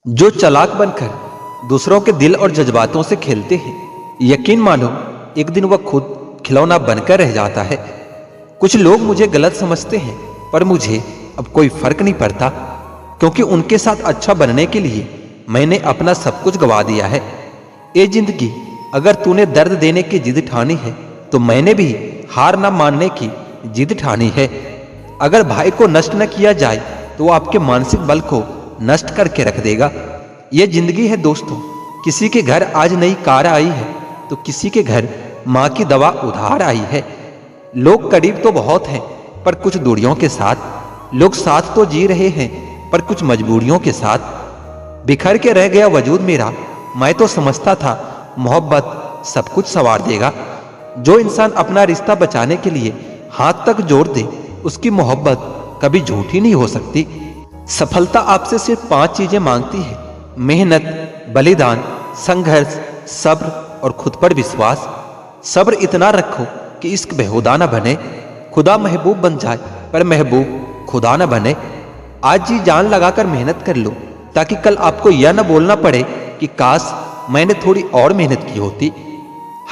जो चालाक बनकर दूसरों के दिल और जज्बातों से खेलते हैं, यकीन मानो एक दिन वह खुद खिलौना बनकर रह जाता है। कुछ लोग मुझे गलत समझते हैं, पर मुझे अब कोई फर्क नहीं पड़ता, क्योंकि उनके साथ अच्छा बनने के लिए मैंने अपना सब कुछ गवा दिया है। ए जिंदगी, अगर तूने दर्द देने की जिद ठानी है, तो मैंने भी हार ना मानने की जिद ठानी है। अगर भाई को नष्ट न किया जाए, तो वो आपके मानसिक बल को नष्ट करके रख देगा। ये जिंदगी है दोस्तों, किसी के घर आज नई कार आई है, तो किसी के घर माँ की दवा उधार आई है। लोग करीब तो बहुत हैं, पर कुछ दूरियों के साथ। लोग साथ तो जी रहे हैं, पर कुछ मजबूरियों के साथ। बिखर के रह गया वजूद मेरा, मैं तो समझता था मोहब्बत सब कुछ संवार देगा। जो इंसान अपना रिश्ता बचाने के लिए हाथ तक जोड़ दे, उसकी मोहब्बत कभी झूठी नहीं हो सकती। सफलता आपसे सिर्फ 5 चीजें मांगती है: मेहनत, बलिदान, संघर्ष, सब्र और खुद पर विश्वास। सब्र इतना रखो कि इश्क बेहुदा न बने, खुदा महबूब बन जाए पर महबूब खुदा न बने। आज जी जान लगाकर मेहनत कर लो, ताकि कल आपको यह न बोलना पड़े कि काश मैंने थोड़ी और मेहनत की होती।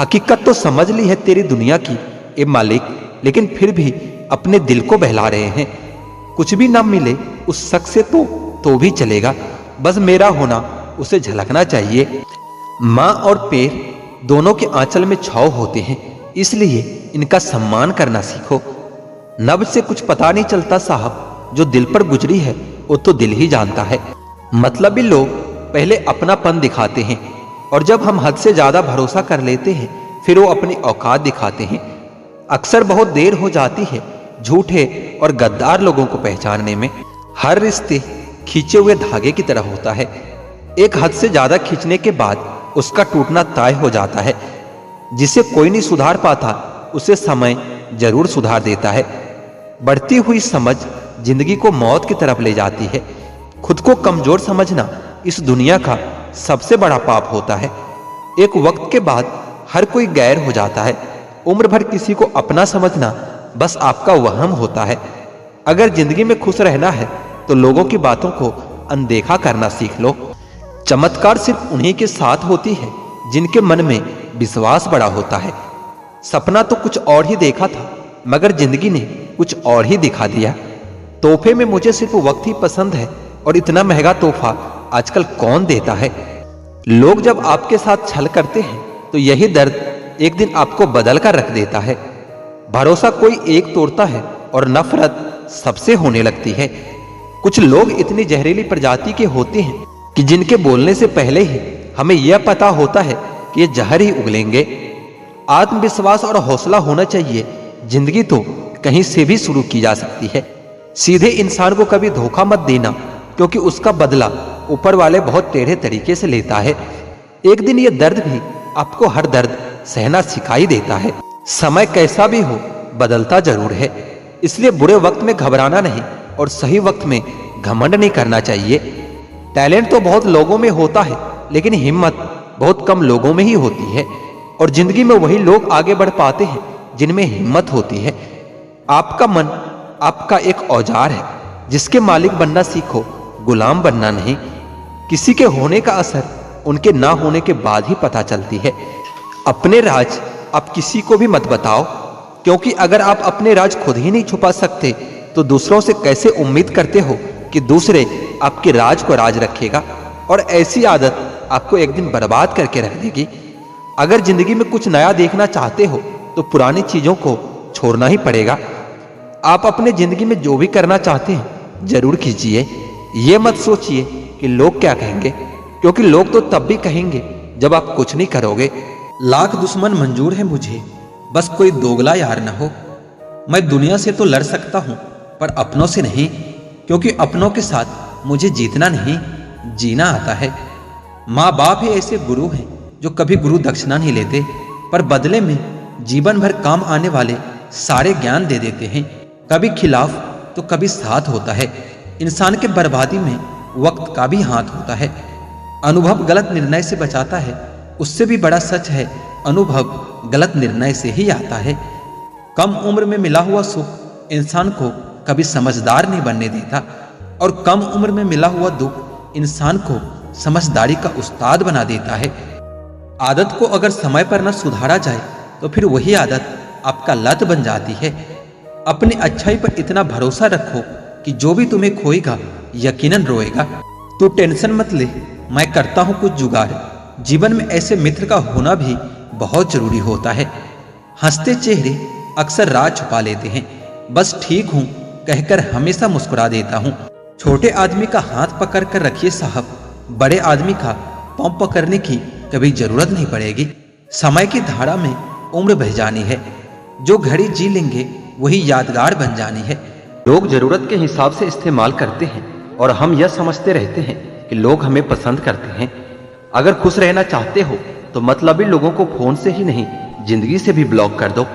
हकीकत तो समझ ली है तेरी दुनिया की ए मालिक, लेकिन फिर भी अपने दिल को बहला रहे हैं। कुछ भी ना मिले उस शख्स से तो भी चलेगा, बस मेरा होना उसे झलकना चाहिए। माँ और पैर दोनों के आंचल में छाव होते हैं, इसलिए इनका सम्मान करना सीखो। नब से कुछ पता नहीं चलता साहब, जो दिल पर गुजरी है वो तो दिल ही जानता है। मतलबी लोग पहले अपनापन दिखाते हैं, और जब हम हद से ज्यादा भरोसा कर लेते हैं, फिर वो अपनी औकात दिखाते हैं। अक्सर बहुत देर हो जाती है झूठे और गद्दार लोगों को पहचानने में। हर रिश्ते खींचे हुए धागे की तरह होता है, एक हद से ज्यादा खींचने के बाद उसका टूटना तय हो जाता है। जिसे कोई नहीं सुधार पाता, उसे समय जरूर सुधार देता है। बढ़ती हुई समझ जिंदगी को मौत की तरफ ले जाती है। खुद को कमजोर समझना इस दुनिया का सबसे बड़ा पाप होता है। एक वक्त के बाद हर कोई गैर हो जाता है। उम्र भर किसी को अपना समझना बस आपका वहम होता है। अगर जिंदगी में खुश रहना है, तो लोगों की बातों को अनदेखा करना सीख लो। चमत्कार सिर्फ उन्हीं के साथ होती है जिनके मन में विश्वास बड़ा होता है। सपना तो कुछ और ही देखा था, मगर जिंदगी ने कुछ और ही दिखा दिया। तोहफे में मुझे सिर्फ वक्त ही पसंद है, और इतना महंगा तोहफा आजकल कौन देता है। लोग जब आपके साथ छल करते हैं, तो यही दर्द एक दिन आपको बदल कर रख देता है। भरोसा कोई एक तोड़ता है, और नफरत सबसे होने लगती है। कुछ लोग इतनी जहरीली प्रजाति के होते हैं कि जिनके बोलने से पहले ही हमें यह पता होता है कि ये जहर ही उगलेंगे। आत्मविश्वास और हौसला होना चाहिए। जिंदगी तो कहीं से भी शुरू की जा सकती है। सीधे इंसान को कभी धोखा मत देना, क्योंकि उसका बदला ऊपर वाले बहुत टेढ़े तरीके से लेता है। एक दिन ये दर्द भी आपको हर दर्द सहना सिखाई देता है। समय कैसा भी हो, बदलता जरूर है, इसलिए बुरे वक्त में घबराना नहीं, और सही वक्त में घमंड नहीं करना चाहिए। टैलेंट तो बहुत लोगों में होता है, लेकिन हिम्मत बहुत कम लोगों में ही होती है। और जिंदगी में वही लोग आगे बढ़ पाते हैं जिनमें हिम्मत होती है। आपका मन आपका एक औजार है, जिसके मालिक बनना सीखो, गुलाम बनना नहीं। किसी के होने का असर उनके ना होने के बाद ही पता चलती है। अपने राज आप किसी को भी मत बताओ, क्योंकि अगर आप अपने राज खुद ही नहीं छुपा सकते, तो दूसरों से कैसे उम्मीद करते हो कि दूसरे आपके राज को राज रखेगा। और ऐसी आदत आपको एक दिन बर्बाद करके रख देगी। अगर जिंदगी में कुछ नया देखना चाहते हो, तो पुरानी चीजों को छोड़ना ही पड़ेगा। आप अपने जिंदगी में जो भी करना चाहते हैं, जरूर कीजिए। ये मत सोचिए कि लोग क्या कहेंगे, क्योंकि लोग तो तब भी कहेंगे जब आप कुछ नहीं करोगे। लाख दुश्मन मंजूर है मुझे, बस कोई दोगला यार न हो। मैं दुनिया से तो लड़ सकता हूँ, पर अपनों से नहीं, क्योंकि अपनों के साथ मुझे जीतना नहीं, जीना आता है। माँ बाप ही ऐसे गुरु हैं जो कभी गुरु दक्षिणा नहीं लेते, पर बदले में जीवन भर काम आने वाले सारे ज्ञान दे देते हैं। कभी खिलाफ तो कभी साथ होता है। इंसान के बर्बादी में वक्त का भी हाथ होता है। अनुभव गलत निर्णय से बचाता है, उससे भी बड़ा सच है अनुभव गलत निर्णय से ही आता है। कम उम्र में मिला हुआ सुख इंसान को कभी समझदार नहीं बनने देता, और कम उम्र में मिला हुआ दुख इंसान को समझदारी का उस्ताद बना देता है। आदत को अगर समय पर न सुधारा जाए तो फिर वही आदत आपका लत बन जाती है। अपनी अच्छाई पर इतना भरोसा रखो कि जो भी तुम्हें खोएगा यकीनन रोएगा। तू टेंशन मत ले, मैं करता हूं कुछ जुगाड़। जीवन में ऐसे मित्र का होना भी बहुत जरूरी होता है। हंसते चेहरे अक्सर राज छुपा लेते हैं। बस ठीक हूं कहकर हमेशा मुस्कुरा देता हूं। छोटे आदमी का हाथ पकड़ कर रखिए साहब, बड़े आदमी का पांव पकड़ने की कभी जरूरत नहीं पड़ेगी। समय की धारा में उम्र बह जानी है, जो घड़ी जी लेंगे वही यादगार बन जानी है। लोग जरूरत के हिसाब से इस्तेमाल करते हैं और हम यह समझते रहते हैं कि लोग हमें पसंद करते हैं। अगर खुश रहना चाहते हो तो मतलबी लोगों को फोन से ही नहीं, जिंदगी से भी ब्लॉक कर दो।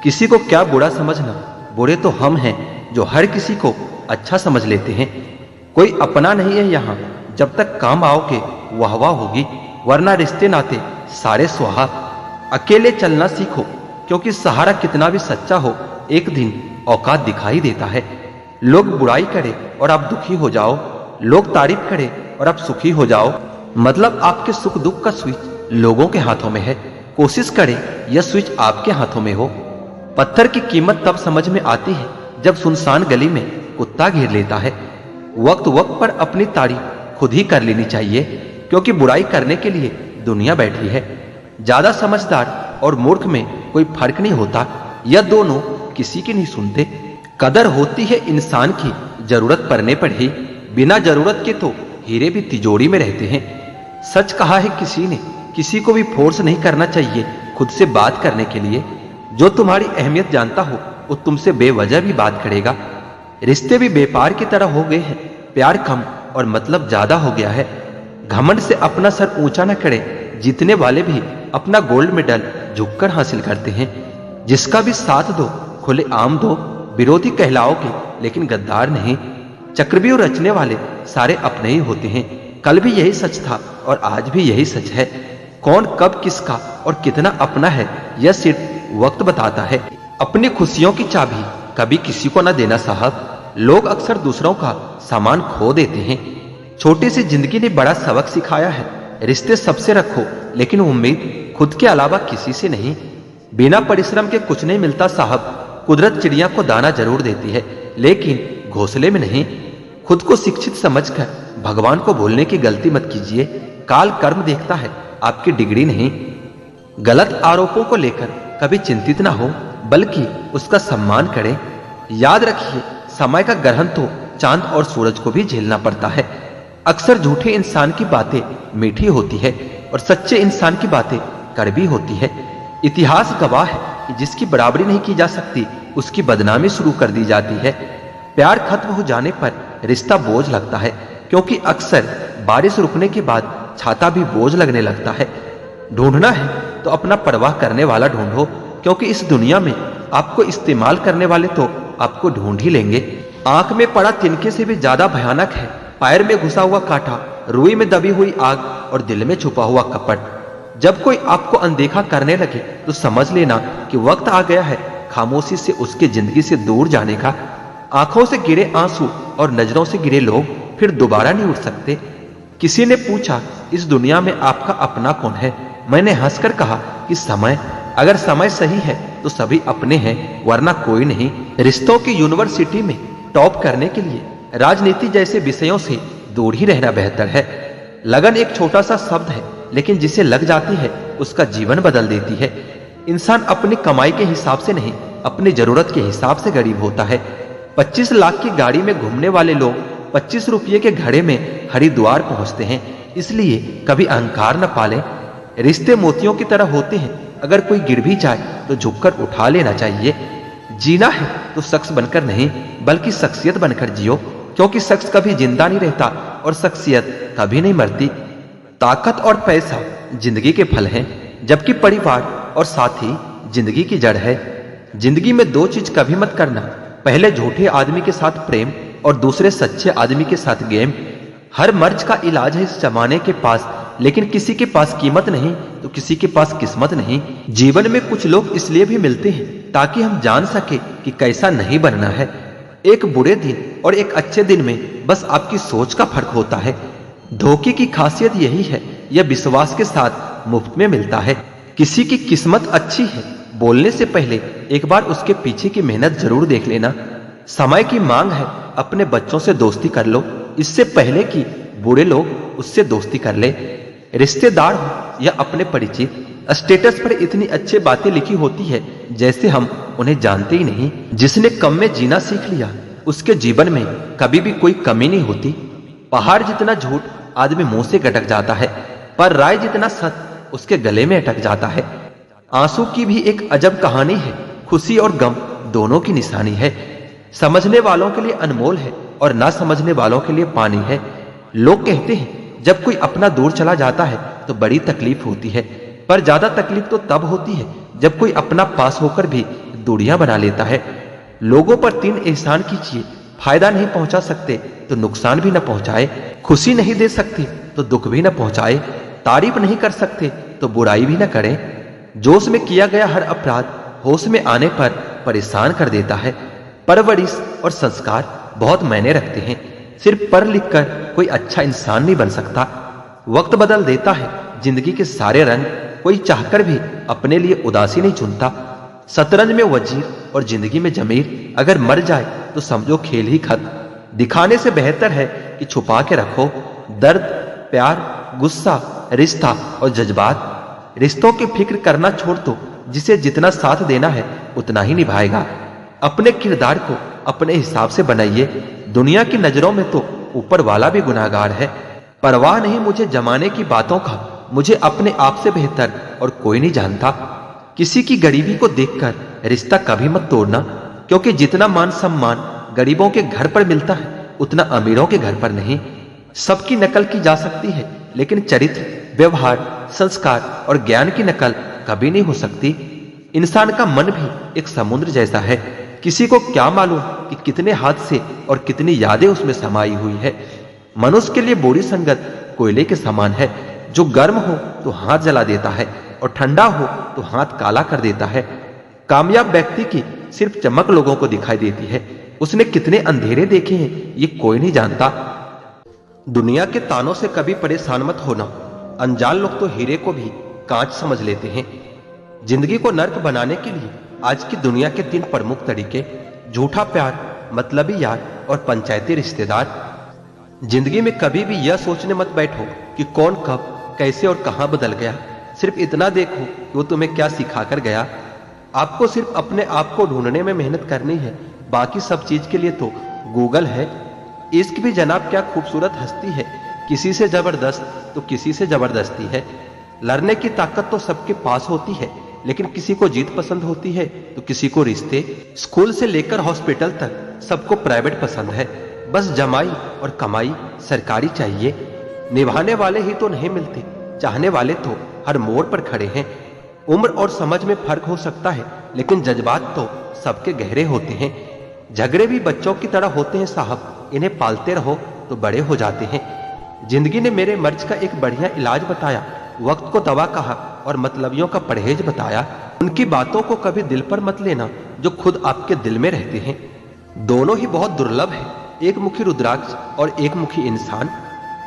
किसी को क्या बुरा समझना, बुरे तो हम हैं जो हर किसी को अच्छा समझ लेते हैं। कोई अपना नहीं है यहाँ, जब तक काम आओगे वाह वाह होगी, वरना रिश्ते नाते सारे स्वाहा। अकेले चलना सीखो, क्योंकि सहारा कितना भी सच्चा हो एक दिन औकात दिखाई देता है। लोग बुराई करे और आप दुखी हो जाओ, लोग तारीफ करे और आप सुखी हो जाओ, मतलब आपके सुख दुख का स्विच लोगों के हाथों में है। कोशिश करें यह स्विच आपके हाथों में हो। पत्थर की कीमत तब समझ में आती है जब सुनसान गली में कुत्ता घेर लेता है। वक्त वक्त पर अपनी तारीफ खुद ही कर लेनी चाहिए, क्योंकि बुराई करने के लिए दुनिया बैठी है। ज्यादा समझदार और मूर्ख में कोई फर्क नहीं होता, यह दोनों किसी की नहीं सुनते। कदर होती है इंसान की जरूरत पड़ने पर ही, बिना जरूरत के तो हीरे भी तिजोरी में रहते हैं। सच कहा है किसी ने, किसी को भी फोर्स नहीं करना चाहिए खुद से बात करने के लिए। जो तुम्हारी अहमियत जानता हो वो तुमसे बेवजह भी बात करेगा। रिश्ते भी व्यापार की तरह हो गए हैं, प्यार कम और मतलब ज्यादा हो गया है। घमंड से अपना सर ऊंचा न करे, जीतने वाले भी अपना गोल्ड मेडल झुककर हासिल करते हैं। जिसका भी साथ दो खुले आम दो, विरोधी कहलाओगे लेकिन गद्दार नहीं। चक्रव्यूह रचने वाले सारे अपने ही होते हैं। कल भी यही सच था और आज भी यही सच है। कौन कब किसका और कितना अपना है यह सिर्फ वक्त बताता है। अपनी खुशियों की चाबी कभी किसी को न देना साहब। लोग अक्सर दूसरों का सामान खो देते हैं। छोटी सी जिंदगी ने बड़ा सबक सिखाया है। रिश्ते सबसे रखो, लेकिन उम्मीद खुद के अलावा किसी से नहीं। बिना परिश्रम के कुछ नहीं मिलता साहब। कुदरत चिड़िया को दाना जरूर देती है, लेकिन घोंसले में नहीं। खुद को शिक्षित समझकर भगवान को भूलने की गलती मत कीजिए। काल कर्म देखता है, आपकी डिग्री नहीं। गलत आरोपों को लेकर कभी चिंतित ना हो, बल्कि उसका सम्मान करें। याद रखिए, समय का ग्रहण तो चांद और सूरज को भी झेलना पड़ता है। अक्सर झूठे इंसान की बातें मीठी होती है और सच्चे इंसान की बातें कड़वी होती है। इतिहास गवाह है कि जिसकी बराबरी नहीं की जा सकती उसकी बदनामी शुरू कर दी जाती है। प्यार खत्म हो जाने पर रिश्ता बोझ लगता है, क्योंकि अक्सर बारिश रुकने के बाद छाता भी बोझ लगने लगता है। ढूंढना है तो अपना परवाह करने वाला ढूंढो, क्योंकि इस दुनिया में आपको इस्तेमाल करने वाले तो आपको ढूंढ ही लेंगे। आंख में पड़ा तिनके से भी ज्यादा भयानक है पैर में घुसा हुआ कांटा, रुई में दबी हुई आग और दिल में छुपा हुआ कपट। जब कोई आपको अनदेखा करने लगे तो समझ लेना कि वक्त आ गया है खामोशी से उसके जिंदगी से दूर जाने का। आंखों से गिरे आंसू और नजरों से गिरे लोग फिर दोबारा नहीं उठ सकते। किसी ने पूछा, इस दुनिया में आपका अपना कौन है? मैंने हंसकर कहा कि समय। अगर समय सही है तो सभी अपने हैं, वरना कोई नहीं। रिश्तों की यूनिवर्सिटी में टॉप करने के लिए राजनीति जैसे विषयों से दूर ही रहना बेहतर है। लगन एक छोटा सा शब्द है, लेकिन जिसे लग जाती है उसका जीवन बदल देती है। इंसान अपनी कमाई के हिसाब से नहीं, अपनी जरूरत के हिसाब से गरीब होता है। 25 लाख की गाड़ी में घूमने वाले लोग 25 रुपये के घड़े में हरिद्वार पहुंचते हैं। इसलिए कभी अहंकार न पालें। रिश्ते मोतियों की तरह होते हैं, अगर कोई गिर भी जाए तो झुककर उठा लेना चाहिए। जीना है तो शख्स बनकर नहीं, बल्कि शख्सियत बनकर जियो, क्योंकि शख्स कभी जिंदा नहीं रहता और शख्सियत कभी नहीं मरती। ताकत और पैसा जिंदगी के फल हैं, जबकि परिवार और साथी जिंदगी की जड़ है। जिंदगी में दो चीज कभी मत करना, पहले झूठे आदमी के साथ प्रेम और दूसरे सच्चे आदमी के साथ गेम। हर मर्ज का इलाज है इस जमाने के पास, लेकिन किसी के पास कीमत नहीं तो किसी के पास किस्मत नहीं। जीवन में कुछ लोग इसलिए भी मिलते हैं ताकि हम जान सके कि कैसा नहीं बनना है। एक बुरे दिन और एक अच्छे दिन में बस आपकी सोच का फर्क होता है। धोखे की खासियत यही है, यह विश्वास के साथ मुफ्त में मिलता है। किसी की किस्मत अच्छी है, बोलने से पहले एक बार उसके पीछे की मेहनत जरूर देख लेना। समय की मांग है, अपने बच्चों से दोस्ती कर लो, इससे पहले कि बुरे लोग उससे दोस्ती कर ले। रिश्तेदार हो या अपने परिचित, स्टेटस पर इतनी अच्छी बातें लिखी होती है जैसे हम उन्हें जानते ही नहीं। जिसने कम में जीना सीख लिया उसके जीवन में कभी भी कोई कमी नहीं होती। पहाड़ जितना झूठ आदमी मुंह से गटक जाता है, पर राय जितना सच उसके गले में अटक जाता है। आंसू की भी एक अजब कहानी है, खुशी और गम दोनों की निशानी है। समझने वालों के लिए अनमोल है और ना समझने वालों के लिए पानी है। लोग कहते हैं जब कोई अपना दूर चला जाता है तो बड़ी तकलीफ होती है, पर ज्यादा तकलीफ तो तब होती है जब कोई अपना पास होकर भी दूरियां बना लेता है। लोगों पर 3 एहसान कीजिए, फायदा नहीं पहुंचा सकते तो नुकसान भी न पहुंचाए, खुशी नहीं दे सकते तो दुख भी न पहुंचाए, तारीफ नहीं कर सकते तो बुराई भी न करें। जोश में किया गया हर अपराध होश में आने पर परेशान कर देता है। परवरिश और संस्कार बहुत मायने रखते हैं, सिर्फ पढ़ लिख कर कोई अच्छा इंसान नहीं बन सकता। वक्त बदल देता है जिंदगी के सारे रंग, कोई चाहकर भी अपने लिए उदासी नहीं चुनता। शतरंज में वजीर और जिंदगी में जमीर, अगर मर जाए तो समझो खेल ही खत्म। दिखाने से बेहतर है कि छुपा के रखो दर्द, प्यार, गुस्सा, रिश्ता और जज्बात। रिश्तों की फिक्र करना छोड़ दो, जिसे जितना साथ देना है उतना ही निभाएगा। अपने किरदार को अपने हिसाब से बनाइए, दुनिया की नजरों में तो ऊपर वाला भी गुनाहगार है। परवाह नहीं मुझे जमाने की बातों का, मुझे अपने आप से बेहतर और कोई नहीं जानता। किसी की गरीबी को देखकर रिश्ता कभी मत तोड़ना, क्योंकि जितना मान सम्मान गरीबों के घर पर मिलता है उतना अमीरों के घर पर नहीं। सबकी नकल की जा सकती है, लेकिन चरित्र, व्यवहार, संस्कार और ज्ञान की नकल कभी नहीं हो सकती। इंसान का मन भी एक समुद्र जैसा है, किसी को क्या मालूम कि कितने हादसे और कितनी यादें उसमें समाई हुई है। मनुष्य के लिए बुरी संगत कोयले के समान है, जो गर्म हो तो हाथ जला देता है और ठंडा हो तो हाथ काला कर देता है। कामयाब व्यक्ति की सिर्फ चमक लोगों को दिखाई देती है, उसने कितने अंधेरे देखे हैं ये कोई नहीं जानता। दुनिया के तानों से कभी परेशान मत होना, अनजान लोग तो हीरे को भी कांच समझ लेते हैं। जिंदगी को नर्क बनाने के लिए आज की दुनिया के 3 प्रमुख तरीके: झूठा प्यार, मतलबी यार और पंचायती रिश्तेदार। जिंदगी में कभी भी यह सोचने मत बैठो कि कौन कब कैसे और कहां बदल गया। सिर्फ इतना देखो कि वो तुम्हें क्या सिखा कर गया। आपको सिर्फ अपने आप को ढूंढने में मेहनत करनी है, बाकी सब चीज के लिए तो गूगल है। इश्क भी जनाब क्या खूबसूरत हस्ती है, किसी से जबरदस्त तो किसी से जबरदस्ती है। लड़ने की ताकत तो सबके पास होती है, लेकिन किसी को जीत पसंद होती है तो किसी को रिश्ते। स्कूल से लेकर हॉस्पिटल तक सबको प्राइवेट पसंद है, बस जमाई और कमाई सरकारी चाहिए। निभाने वाले ही तो नहीं मिलते, चाहने वाले तो हर मोड़ पर खड़े हैं। उम्र और समझ में फर्क हो सकता है, लेकिन जज्बात तो सबके गहरे होते हैं। झगड़े भी बच्चों की तरह होते हैं साहब, इन्हें पालते रहो तो बड़े हो जाते हैं। जिंदगी ने मेरे मर्ज का एक बढ़िया इलाज बताया, वक्त को दवा कहा और मतलबियों का परहेज बताया। उनकी बातों को कभी दिल पर मत लेना जो खुद आपके दिल में रहते हैं। दोनों ही बहुत दुर्लभ है, एक मुखी रुद्राक्ष और एक मुखी इंसान।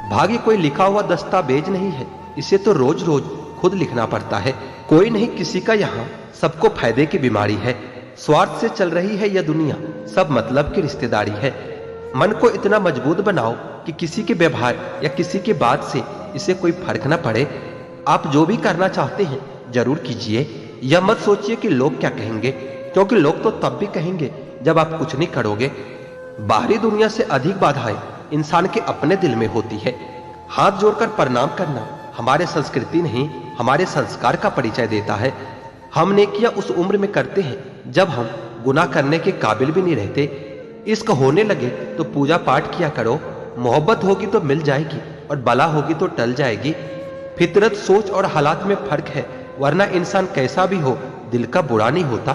भाग्य कोई लिखा हुआ दस्तावेज नहीं है, इसे तो रोज रोज खुद लिखना पड़ता है। कोई नहीं किसी का यहाँ, सबको फायदे की बीमारी है। स्वार्थ से चल रही है यह दुनिया, सब मतलब की रिश्तेदारी है। मन को इतना मजबूत बनाओ कि किसी के व्यवहार या किसी की बात से इसे कोई फर्क न पड़े। आप जो भी करना चाहते हैं जरूर कीजिए, यह मत सोचिए कि लोग क्या कहेंगे, क्योंकि लोग तो तब भी कहेंगे जब आप कुछ नहीं करोगे। बाहरी दुनिया से अधिक बाधाएं इंसान के अपने दिल में होती है। हाथ जोड़कर प्रणाम करना हमारे संस्कृति नहीं, हमारे संस्कार का परिचय देता है। हम नेकियां उस उम्र में करते हैं जब हम गुनाह करने के काबिल भी नहीं रहते। इश्क होने लगे तो पूजा पाठ किया करो, मोहब्बत होगी तो मिल जाएगी और बला होगी तो टल जाएगी। फितरत, सोच और हालात में फर्क है, वरना इंसान कैसा भी हो दिल का बुरा नहीं होता।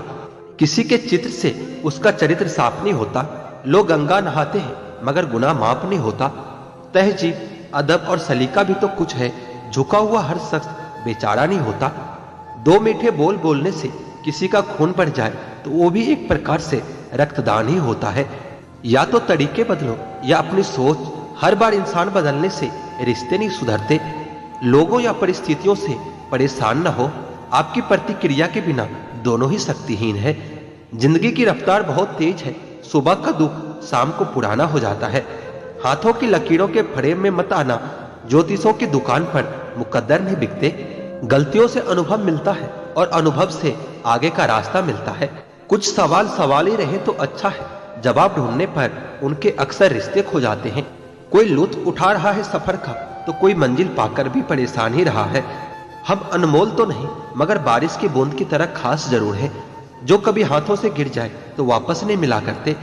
किसी के चित्र से उसका चरित्र साफ नहीं होता। लोग गंगा नहाते हैं मगर गुनाह माफ नहीं होता। तहजीब, अदब और सलीका भी तो कुछ है, झुका हुआ हर शख्स बेचारा नहीं होता। 2 मीठे बोल बोलने से किसी का खून बढ़ जाए तो वो भी एक प्रकार से रक्तदान ही होता है। या तो तरीके बदलो या अपनी सोच हर बार इंसान बदलने से रिश्ते नहीं सुधरते। लोगों या परिस्थितियों से परेशान न हो, आपकी प्रतिक्रिया के बिना दोनों ही शक्तिहीन है। जिंदगी की रफ्तार बहुत तेज है, सुबह का दुख शाम को पुराना हो जाता है। हाथों की लकीरों के फ्रेम में मत आना, ज्योतिषों की दुकान पर मुकद्दर नहीं बिकते। गलतियों से अनुभव मिलता है और अनुभव से आगे का रास्ता मिलता है। कुछ सवाल सवाल ही रहे तो अच्छा है, जवाब ढूंढने पर उनके अक्सर रिश्ते खो जाते हैं। कोई लुत्फ उठा रहा है सफर का तो कोई मंजिल पाकर भी परेशान ही रहा है। हम अनमोल तो नहीं मगर बारिश की बूंद की तरह खास जरूर है, जो कभी हाथों से गिर जाए तो वापस नहीं मिला करते।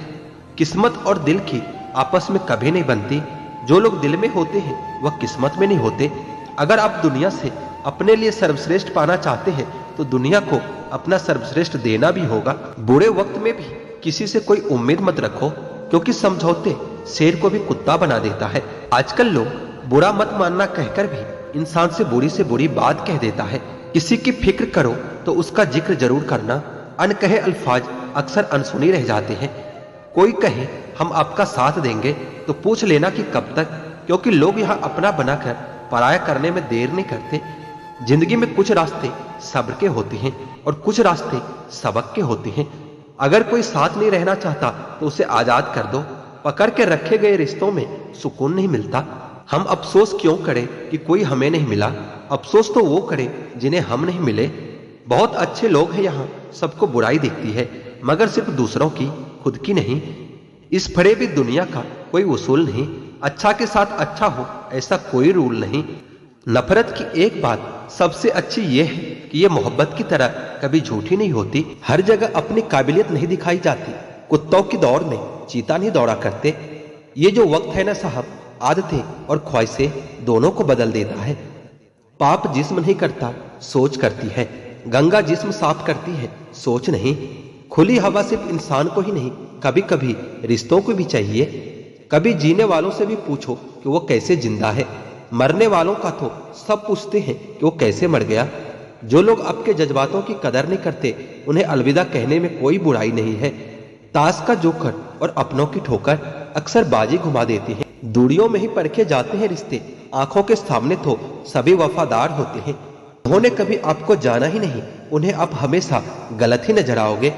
किस्मत और दिल की आपस में कभी नहीं बनती। जो लोग दिल में होते हैं वह किस्मत में नहीं होते। अगर आप दुनिया से अपने लिए सर्वश्रेष्ठ पाना चाहते हैं तो दुनिया को अपना सर्वश्रेष्ठ देना भी होगा। बुरे वक्त में भी किसी से कोई उम्मीद मत रखो, क्योंकि समझौते शेर को भी कुत्ता बना देता है। आजकल लोग बुरा मत मानना कहकर भी इंसान से बुरी बात कह देता है। किसी की फिक्र करो तो उसका जिक्र जरूर करना। अनकहे अल्फाज अक्सर अनसुनी रह जाते हैं। कोई कहे हम आपका साथ देंगे तो पूछ लेना कि कब तक, क्योंकि लोग यहाँ अपना बनाकर पराया करने में देर नहीं करते। जिंदगी में कुछ रास्ते सब्र के होते हैं और कुछ रास्ते सबक के होते हैं। अगर कोई साथ नहीं रहना चाहता तो उसे आजाद कर दो। पकड़ के रखे गए रिश्तों में सुकून नहीं मिलता। हम अफसोस क्यों करें कि कोई हमें नहीं मिला, अफसोस तो वो करें जिन्हें हम नहीं मिले। बहुत अच्छे लोग हैं यहाँ, सबको बुराई दिखती है मगर सिर्फ दूसरों की, खुद की नहीं। इस फरेबी दुनिया का कोई उसूल नहीं, अच्छा के साथ अच्छा हो ऐसा कोई रूल नहीं। नफरत की एक बात सबसे अच्छी ये है कि ये मोहब्बत की तरह कभी झूठी नहीं होती। हर जगह अपनी काबिलियत नहीं दिखाई जाती। कुत्तों की दौड़ में चीता नहीं दौड़ा करते। ये जो वक्त है ना साहब, आदतें और ख्वाहिशें दोनों को बदल देता है। पाप जिस्म नहीं करता, सोच करती है। गंगा जिस्म साफ करती है, सोच नहीं। खुली हवा सिर्फ इंसान को ही नहीं, कभी कभी रिश्तों को भी चाहिए। कभी जीने वालों से भी पूछो कि वो कैसे जिंदा है। मरने वालों का तो सब पूछते हैं कि वो कैसे मर गया। जो लोग आपके जज्बातों की कदर नहीं करते, उन्हें अलविदा कहने में कोई बुराई नहीं है। ताश का जोकर और अपनों की ठोकर अक्सर बाजी घुमा देती है। दूरियों में ही परखे जाते हैं रिश्ते, आंखों के सामने तो सभी वफादार होते हैं। उन्होंने कभी आपको जाना ही नहीं, उन्हें आप हमेशा गलत ही नजर आओगे।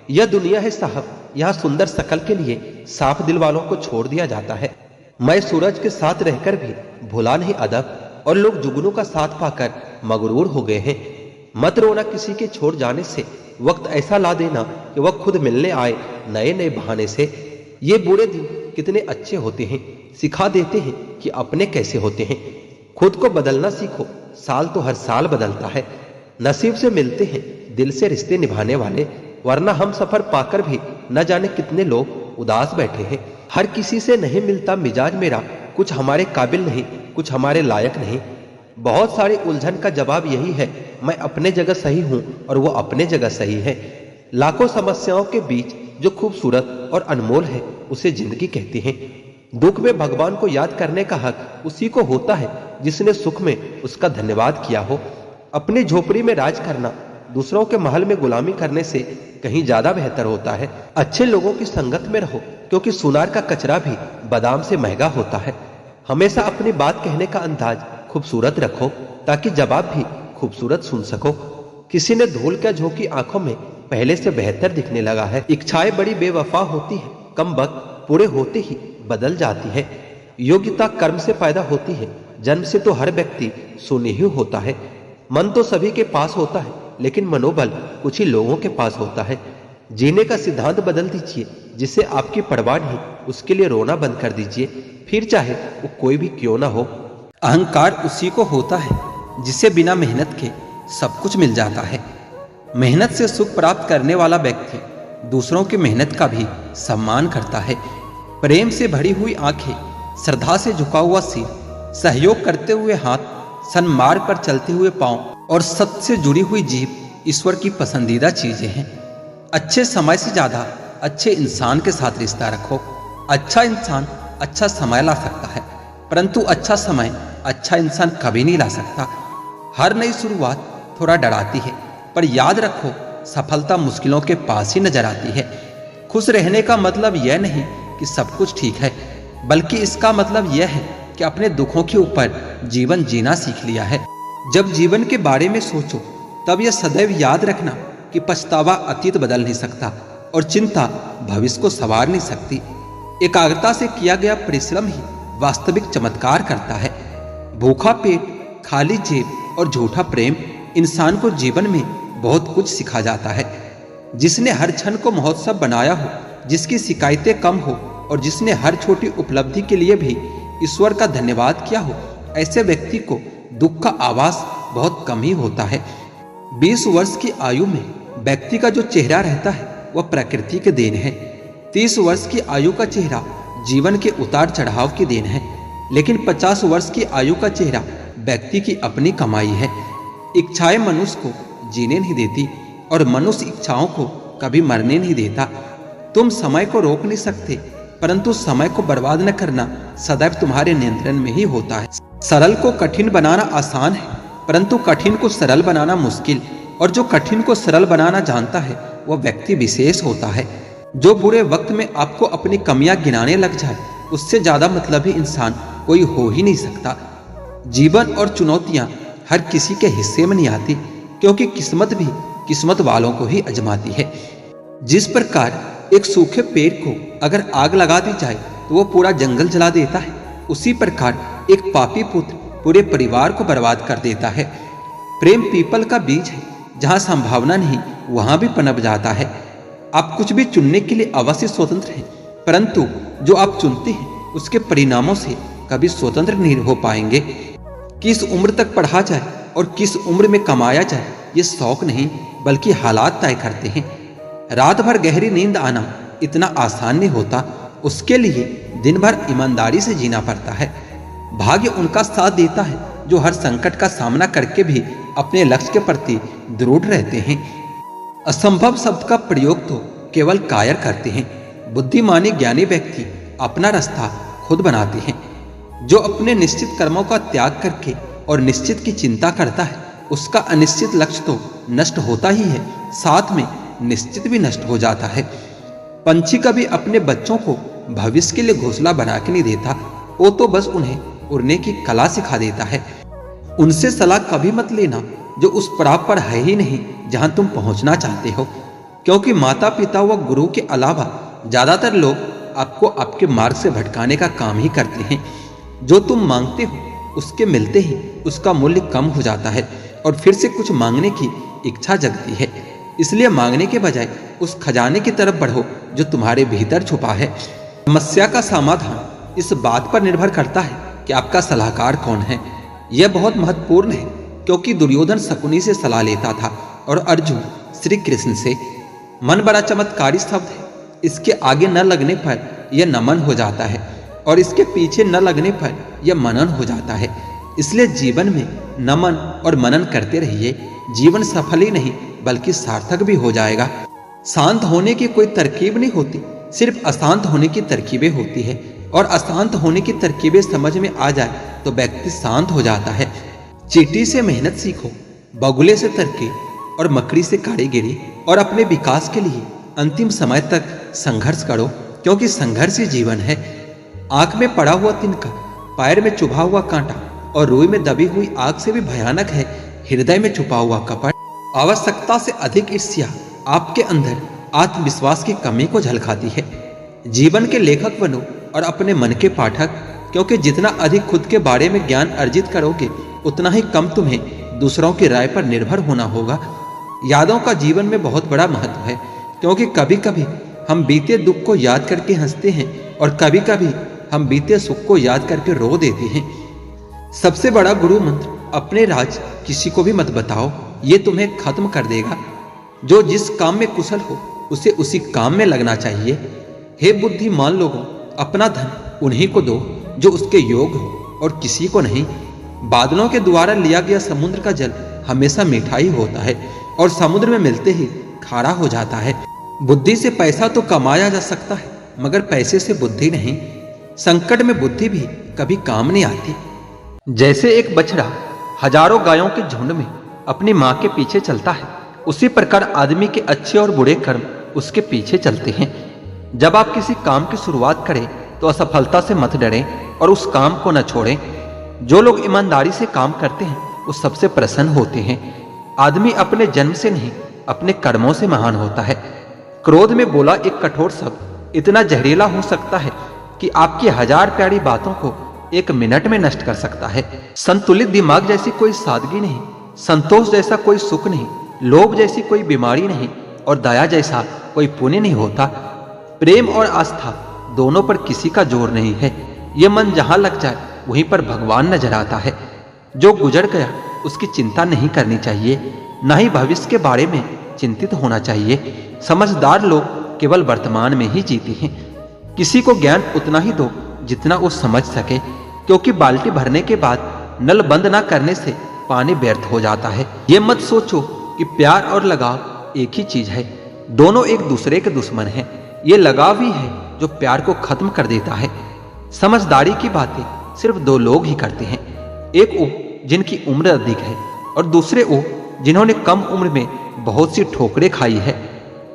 यह दुनिया है साहब, यहाँ सुंदर शकल के लिए साफ दिल वालों को छोड़ दिया जाता है। मैं सूरज के साथ रहकर भी भुला नहीं अदब, और लोग जुगनू का साथ पाकर मगरूर हो गए हैं। मत रोना किसी के छोड़ जाने से, वक्त ऐसा ला देना कि वह खुद मिलने आए नए नए बहाने से। ये बुरे दिन कितने अच्छे होते हैं, सिखा देते हैं कि अपने कैसे होते हैं। खुद को बदलना सीखो, साल तो हर साल बदलता है। नसीब से मिलते हैं दिल से रिश्ते निभाने वाले, वरना हम सफर पाकर भी न जाने कितने लोग उदास बैठे हैं। हर किसी से नहीं मिलता मिजाज मेरा, कुछ हमारे काबिल नहीं, कुछ हमारे लायक नहीं। बहुत सारी उलझन का जवाब यही है, मैं अपने जगह सही हूं और वो अपने जगह सही है। लाखों समस्याओं के बीच जो खूबसूरत और अनमोल है उसे जिंदगी कहते हैं। दुख में भगवान को याद करने का हक उसी को होता है जिसने सुख में उसका धन्यवाद किया हो। अपनी झोपड़ी में राज करना दूसरों के महल में गुलामी करने से कहीं ज्यादा बेहतर होता है। अच्छे लोगों की संगत में रहो, क्योंकि सुनार का कचरा भी बादाम से महंगा होता है। हमेशा अपनी बात कहने का अंदाज खूबसूरत रखो, ताकि जवाब भी खूबसूरत सुन सको। किसी ने धूल क्या झोंकी आंखों में पहले से बेहतर दिखने लगा है। इच्छाएं बड़ी बेवफा होती है, कम वक्त पूरे होते ही बदल जाती है। योग्यता कर्म से पैदा होती है, जन्म से तो हर व्यक्ति शून्य ही होता है। मन तो सभी के पास होता है, लेकिन मनोबल कुछ ही लोगों के पास होता है। जीने का सिद्धांत बदल दीजिए, जिससे आपकी परवाह नहीं, उसके लिए रोना बंद कर दीजिए, फिर चाहे वो कोई भी क्यों ना हो। अहंकार उसी को होता है जिसे बिना मेहनत के सब कुछ मिल जाता है। मेहनत से सुख प्राप्त करने वाला व्यक्ति दूसरों की मेहनत का भी सम्मान करता है। प्रेम से भरी हुई आंखें, श्रद्धा से झुका हुआ सिर, सहयोग करते हुए हाथ, सन्मार्ग पर चलते हुए पांव और सत्य से जुड़ी हुई जीभ ईश्वर की पसंदीदा चीजें हैं। अच्छे समय से ज्यादा अच्छे इंसान के साथ रिश्ता रखो। अच्छा इंसान अच्छा समय ला सकता है, परंतु अच्छा समय अच्छा इंसान कभी नहीं ला सकता। हर नई शुरुआत थोड़ा डराती है, पर याद रखो सफलता मुश्किलों के पास ही नजर आती है। खुश रहने का मतलब यह नहीं कि सब कुछ ठीक है, बल्कि इसका मतलब यह है कि अपने दुखों के ऊपर जीवन जीना सीख लिया है। जब जीवन के बारे में सोचो तब यह सदैव याद रखना कि पछतावा अतीत बदल नहीं सकता और चिंता भविष्य को संवार नहीं सकती। एकाग्रता से किया गया परिश्रम ही वास्तविक चमत्कार करता है। भूखा पेट, खाली जेब और झूठा प्रेम इंसान को जीवन में बहुत कुछ सिखा जाता है। जिसने हर क्षण को महोत्सव बनाया हो, जिसकी शिकायतें कम हो और जिसने हर छोटी उपलब्धि के लिए भी ईश्वर का धन्यवाद किया हो, ऐसे व्यक्ति को दुख का आभास बहुत कम ही होता है। 20 वर्ष की आयु में व्यक्ति का जो चेहरा रहता है वह प्रकृति के देन है। 30 वर्ष की आयु का चेहरा जीवन के उतार चढ़ाव की देन है, लेकिन 50 वर्ष की आयु का चेहरा व्यक्ति की अपनी कमाई है। इच्छाएं मनुष्य को जीने नहीं देती और मनुष्य इच्छाओं को कभी मरने नहीं देता। तुम समय को रोक नहीं सकते, परंतु समय को बर्बाद न करना सदैव तुम्हारे नियंत्रण में ही होता है। सरल को कठिन बनाना आसान है, परंतु कठिन को सरल बनाना मुश्किल। और जो कठिन को सरल बनाना जानता है वह व्यक्ति विशेष होता है। जो बुरे वक्त में आपको अपनी कमियां गिनाने लग जाए, उससे ज्यादा मतलबी इंसान कोई हो ही नहीं सकता। जीवन और चुनौतियां हर किसी के हिस्से में नहीं आती, क्योंकि किस्मत भी किस्मत वालों को ही आजमाती है। जिस प्रकार एक सूखे पेड़ को अगर आग लगा दी जाए तो वह पूरा जंगल जला देता है, उसी प्रकार एक पापी पुत्र पूरे परिवार को बर्बाद कर देता है। प्रेम पीपल का बीज है, जहां संभावना नहीं वहां भी पनप जाता है। आप कुछ भी चुनने के लिए अवश्य स्वतंत्र हैं, परंतु जो आप चुनते हैं उसके परिणामों से कभी स्वतंत्र नहीं हो पाएंगे। किस उम्र तक पढ़ा जाए और किस उम्र में कमाया जाए, ये शौक नहीं बल्कि हालात तय करते हैं। रात भर गहरी नींद आना इतना आसान नहीं होता, उसके लिए दिन भर ईमानदारी से जीना पड़ता है। भाग्य उनका साथ देता है जो हर संकट का सामना करके भी अपने लक्ष्य के प्रति दृढ़ रहते हैं। असंभव शब्द का प्रयोग तो केवल कायर करते हैं। बुद्धिमानी ज्ञानी व्यक्ति अपना रास्ता खुद बनाते हैं। जो अपने निश्चित कर्मों का त्याग करके और निश्चित की चिंता करता है, उसका अनिश्चित लक्ष्य तो नष्ट होता ही है, साथ में निश्चित भी नष्ट हो जाता है। पंछी कभी अपने बच्चों को भविष्य के लिए घोंसला बना के नहीं देता, वो तो बस उन्हें उड़ने की कला सिखा देता है। उनसे सलाह कभी मत लेना जो उस पड़ाव पर है ही नहीं जहां तुम पहुंचना चाहते हो, क्योंकि माता पिता व गुरु के अलावा ज्यादातर लोग आपको आपके मार्ग से भटकाने का काम ही करते हैं। जो तुम मांगते हो उसके मिलते ही उसका मूल्य कम हो जाता है और फिर से कुछ मांगने की इच्छा जगती है। इसलिए मांगने के बजाय उस खजाने की तरफ बढ़ो जो तुम्हारे भीतर छुपा है। समस्या का समाधान इस बात पर निर्भर करता है कि आपका सलाहकार कौन है। यह बहुत महत्वपूर्ण है, क्योंकि दुर्योधन शकुनी से सलाह लेता था और अर्जुन श्री कृष्ण से। मन बड़ा चमत्कारी शब्द है, इसके आगे न लगने पर यह नमन हो जाता है और इसके पीछे न लगने पर यह मनन हो जाता है। इसलिए जीवन में नमन और मनन करते रहिए। जीवन सफल ही नहीं बल्कि सार्थक भी हो जाएगा। शांत होने की कोई तरकीब नहीं होती, सिर्फ अशांत होने की तरकीबें होती है, और अशांत होने की तरकीबें समझ में आ जाए तो व्यक्ति शांत हो जाता है। चींटी से मेहनत सीखो, बगुले से तरकीब और मकड़ी से कारीगिरी, और अपने विकास के लिए अंतिम समय तक संघर्ष करो, क्योंकि संघर्ष ही जीवन है। आंख में पड़ा हुआ तिनका, पैर में चुभा हुआ कांटा और रूई में दबी हुई आग से भी भयानक है हृदय में छुपा हुआ कपट। आवश्यकता से अधिक ईर्ष्या आपके अंदर आत्मविश्वास की कमी को झलकाती है। जीवन के लेखक बनो और अपने मन के पाठक, क्योंकि जितना अधिक खुद के बारे में ज्ञान अर्जित करोगे उतना ही कम तुम्हें दूसरों की राय पर निर्भर होना होगा। यादों का जीवन में बहुत बड़ा महत्व है, क्योंकि कभी कभी हम बीते दुख को याद करके हंसते हैं और कभी कभी हम बीते सुख को याद करके रो देते हैं। सबसे बड़ा गुरु मंत्र अपने राज किसी को भी मत बताओ, ये तुम्हें खत्म कर देगा। जो जिस काम में कुशल हो उसे उसी काम में लगना चाहिए। हे बुद्धिमान लोगों, अपना धन उन्हीं को दो जो उसके योग्य हो और किसी को नहीं। बादलों के द्वारा लिया गया समुद्र का जल हमेशा मीठा ही होता है और समुद्र में मिलते ही खारा हो जाता है। बुद्धि से पैसा तो कमाया जा सकता है, मगर पैसे से बुद्धि नहीं। संकट में बुद्धि भी कभी काम नहीं आती। जैसे एक बछड़ा हजारों गायों के झुंड में अपनी मां के पीछे चलता है, उसी प्रकार आदमी के अच्छे और बुरे कर्म उसके पीछे चलते हैं। जब आप किसी काम की शुरुआत करें तो असफलता से मत डरें और उस काम को न छोड़ें। जो लोग ईमानदारी से काम करते हैं वो सबसे प्रसन्न होते हैं। आदमी अपने जन्म से नहीं, अपने कर्मों से महान होता है। क्रोध में बोला एक कठोर शब्द इतना जहरीला हो सकता है कि आपकी 1000 प्यारी बातों को 1 मिनट में नष्ट कर सकता है। संतुलित दिमाग जैसी कोई सादगी नहीं, संतोष जैसा कोई सुख नहीं, लोभ जैसी कोई बीमारी नहीं और दया जैसा कोई पुण्य नहीं होता। प्रेम और आस्था दोनों पर किसी का जोर नहीं है। ये मन जहां लग जाए वहीं पर भगवान नजर आता है। जो गुजर गया उसकी चिंता नहीं करनी चाहिए, न ही भविष्य के बारे में चिंतित होना चाहिए। समझदार लोग केवल वर्तमान में ही जीते हैं। किसी को ज्ञान उतना ही दो जितना वो समझ सके, क्योंकि बाल्टी भरने के बाद नल बंद ना करने से पानी व्यर्थ हो जाता है। ये मत सोचो कि प्यार और लगाव एक ही चीज है, दोनों एक दूसरे के दुश्मन हैं। ये लगाव ही है जो प्यार को खत्म कर देता है। समझदारी की बातें सिर्फ 2 लोग ही करते हैं, एक वो जिनकी उम्र अधिक है और दूसरे वो जिन्होंने कम उम्र में बहुत सी ठोकरें खाई है।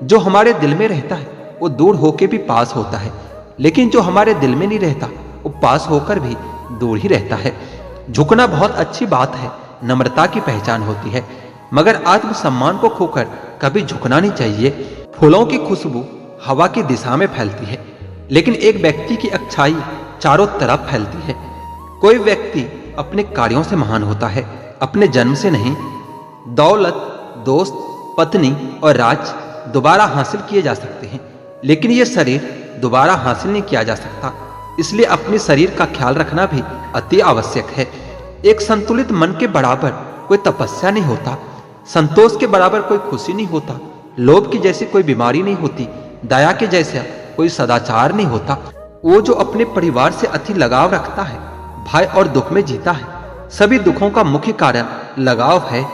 जो हमारे दिल में रहता है वो दूर होकर भी पास होता है, लेकिन जो हमारे दिल में नहीं रहता वो पास होकर भी दूर ही रहता है। झुकना बहुत अच्छी बात है, नम्रता की पहचान होती है, मगर आत्मसम्मान को खोकर कभी झुकना नहीं चाहिए। फूलों की खुशबू हवा की दिशा में फैलती है, लेकिन एक व्यक्ति की अच्छाई चारों तरफ फैलती है। कोई व्यक्ति अपने कार्यों से महान होता है, अपने जन्म से नहीं। दौलत, दोस्त, पत्नी और राज दोबारा हासिल किए जा सकते हैं, लेकिन ये शरीर दोबारा हासिल नहीं किया जा सकता। इसलिए अपने शरीर का ख्याल रखना भी अति आवश्यक है। एक संतुलित मन के बराबर कोई तपस्या नहीं होता, संतोष के बराबर कोई खुशी नहीं होता, लोभ की जैसी कोई बीमारी नहीं होती, दया के जैसा कोई सदाचार नहीं होता। वो जो अपने परिवार से अति लगाव रखता है, भय और दुख में जीता है। सभी दुखों का मुख्य कारण लगाव है,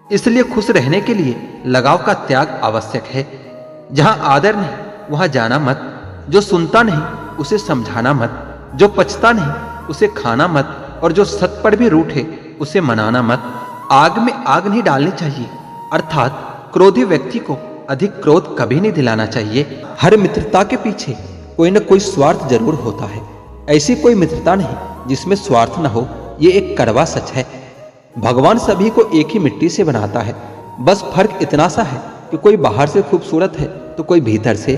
इसलिए खुश रहने के लिए लगाव का त्याग आवश्यक है। जहां आदर नहीं वहां जाना मत, जो सुनता नहीं उसे समझाना मत, जो पचता नहीं उसे खाना मत और जो सत पर भी रूठे उसे मनाना मत। आग में आग नहीं डालनी चाहिए, अर्थात क्रोधी व्यक्ति को अधिक क्रोध कभी नहीं दिलाना चाहिए। हर मित्रता के पीछे कोई न कोई स्वार्थ जरूर होता है। ऐसी कोई मित्रता नहीं जिसमें स्वार्थ न हो, ये एक कड़वा सच है। भगवान सभी को एक ही मिट्टी से बनाता है, बस फर्क इतना सा है कि कोई बाहर से खूबसूरत है तो कोई भीतर से।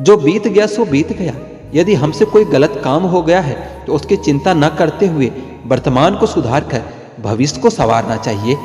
जो बीत गया सो बीत गया। यदि हमसे कोई गलत काम हो गया है तो उसकी चिंता न करते हुए वर्तमान को सुधार कर भविष्य को संवारना चाहिए।